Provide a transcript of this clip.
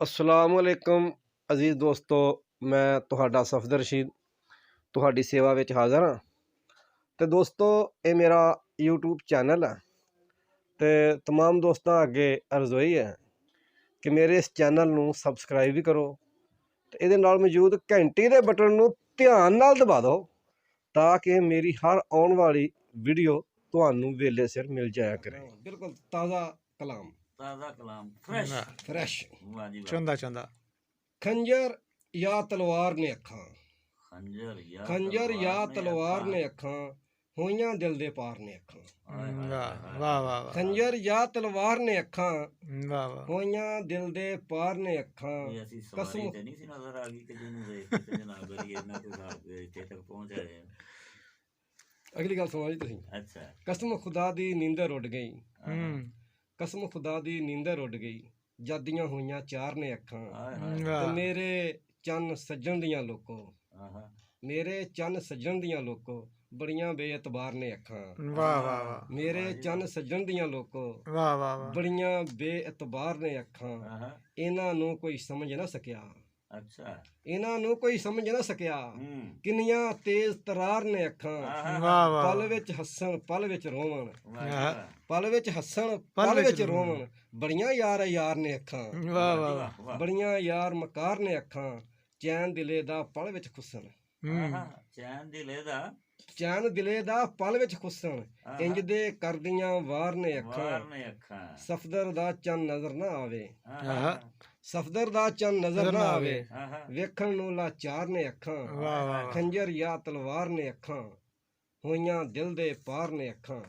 अस्सलामुअलैकुम अजीज़ दोस्तों, मैं तुहाडा सफदर रशीद तुहाडी सेवा विच हाज़र हाँ। तो दोस्तों ये मेरा यूट्यूब चैनल है तो तमाम दोस्तों अगे अर्ज़ोई है कि मेरे इस चैनल नूं सबसक्राइब भी करो तो ये मौजूद घंटी के बटन नूं ध्यान नाल दबा दो ताकि मेरी हर आने वाली वीडियो तुहानूं वेले सिर मिल जाया करे। बिल्कुल ताज़ा कलाम फ्रेश। चंदा खंजर या तलवार ने अखां, खंजर या तलवार तलवार ने अखां होइयां दिल दे पार ने अखां। वाह वाह खंजर या तलवार ने अखां वाह वाह होइयां दिल दे पार ने अखां। कसम अगली गल सुनो जी तुसीं। कसम खुदा दी नींदर उड़ गई, कसम खुदा दी नींदर उड़ गई जादियां होइयां चार ने अखां। ते मेरे चन्न सज्जन दियां लोको, मेरे चन्न सज्जन दियां लोको बड़ियां बेएतबार ने अखां। वाह वाह वाह मेरे चन्न सज्जन दियां लोको वाह वाह वाह बड़ियां बेएतबार ने अखां। इन्हां नूं कोई समझ ना सकिया, इन्हां नूं कोई समझ ना सकिया किन्नियां तेज तरार ने अखां। वाह वाह पल विच हसन पल विच रोवन, पल विच हसन पल विच रोवन बड़ियां यार यार ने अखां। वाह वाह बड़ियां यार मकार ने अखां। चैन दिले दा पल विच खुसन, चैन दिले दा पल विच खुसन इंज दे करदियां वार ने अखां। सफदर दा चन्न नजर ना आवे, सफदर दा चन्न नजर ना आवे वेखण नूं लाचार ने अखां। खंजर या तलवार ने अखां होइयां दिल दे पार ने अखां।